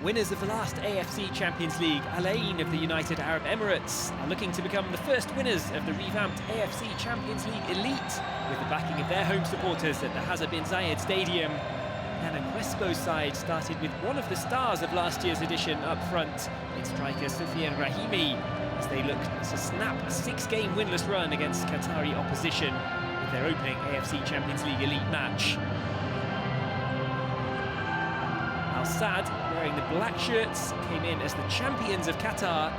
Winners of the last AFC Champions League, Ain of the United Arab Emirates, are looking to become the first winners of the revamped AFC Champions League Elite, with the backing of their home supporters at the Hazza bin Zayed Stadium. Ana Crespo's side started with one of the stars of last year's edition up front, in striker Soufiane Brahimi, as they looked to snap a 6-game winless run against Qatari opposition with their opening AFC Champions League Elite match. Al Sadd, wearing the black shirts, came in as the champions of Qatar.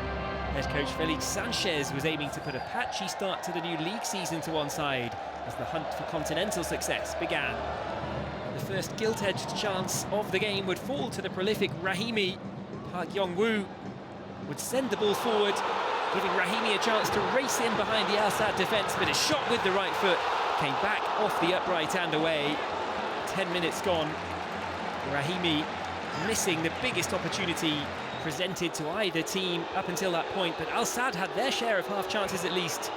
Head coach Felix Sanchez was aiming to put a patchy start to the new league season to one side as the hunt for continental success began. The first gilt-edged chance of the game would fall to the prolific Rahimi. Park Yong-woo would send the ball forward, giving Rahimi a chance to race in behind the Al Sadd defence, but a shot with the right foot came back off the upright and away. 10 minutes gone. Rahimi missing the biggest opportunity presented to either team up until that point, but Al Sadd had their share of half chances at least.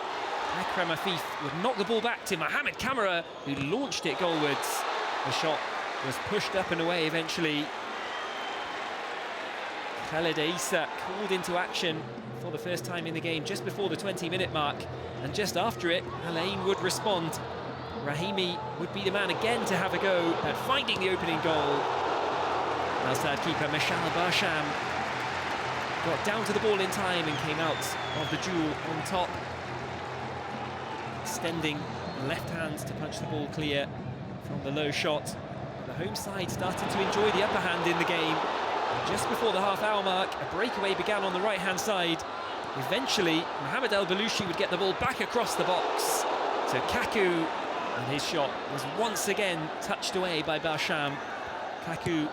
Akram Afif would knock the ball back to Mohamed Kamara, who launched it goalwards. The shot was pushed up and away eventually. Khaled Issa called into action for the first time in the game just before the 20-minute mark, and just after it, Ain would respond. Rahimi would be the man again to have a go at finding the opening goal. Al Sadd keeper Mashal Barsham got down to the ball in time and came out of the duel on top, extending the left hand to punch the ball clear from the low shot. The home side started to enjoy the upper hand in the game. And just before the half-hour mark, a breakaway began on the right-hand side. Eventually, Mohamed El Balouchi would get the ball back across the box to Kaku, and his shot was once again touched away by Barsham. Kaku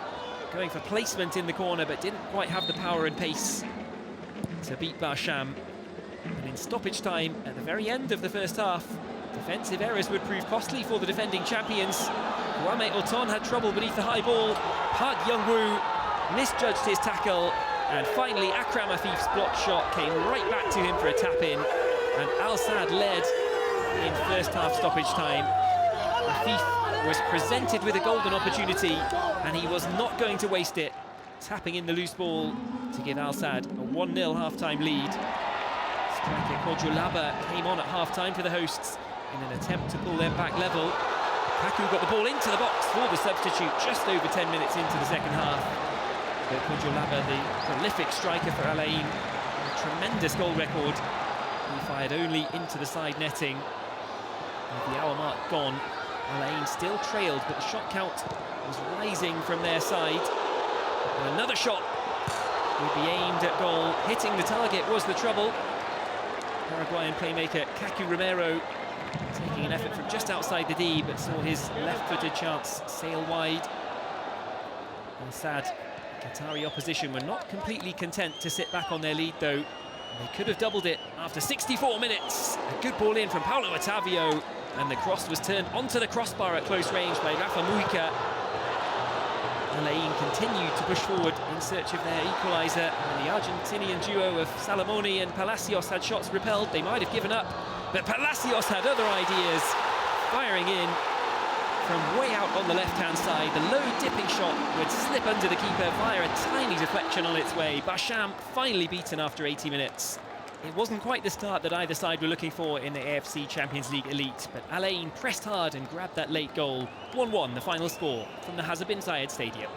going for placement in the corner, but didn't quite have the power and pace to beat Barsham. And in stoppage time, at the very end of the first half, defensive errors would prove costly for the defending champions. Kwame Oton had trouble beneath the high ball. Park Yong-woo misjudged his tackle, and finally Akram Afif's blocked shot came right back to him for a tap-in, and Al Sadd led in first half stoppage time. Afif was presented with a golden opportunity, and he was not going to waste it, tapping in the loose ball to give Al Sadd a 1-0 half-time lead. Striker Kodjolaba came on at half-time for the hosts in an attempt to pull them back level. Kaku got the ball into the box for the substitute just over 10 minutes into the second half. But Kodjolaba, the prolific striker for Ain, a tremendous goal record. He fired only into the side netting. With the hour mark gone, Ain still trailed, but the shot count was rising from their side. And another shot would be aimed at goal. Hitting the target was the trouble. Paraguayan playmaker Kaku Romero taking an effort from just outside the D, but saw his left-footed chance sail wide. Al Sadd, Qatari opposition, were not completely content to sit back on their lead though. They could have doubled it after 64 minutes. A good ball in from Paulo Otavio, and the cross was turned onto the crossbar at close range by Rafa Mujica. Ain continued to push forward in search of their equaliser, and the Argentinian duo of Salamoni and Palacios had shots repelled. They might have given up, but Palacios had other ideas, firing in from way out on the left-hand side. The low dipping shot would slip under the keeper via a tiny deflection on its way. Barsham finally beaten after 80 minutes. It wasn't quite the start that either side were looking for in the AFC Champions League Elite, but Ain pressed hard and grabbed that late goal. 1-1 the final score from the Hazza bin Zayed Stadium.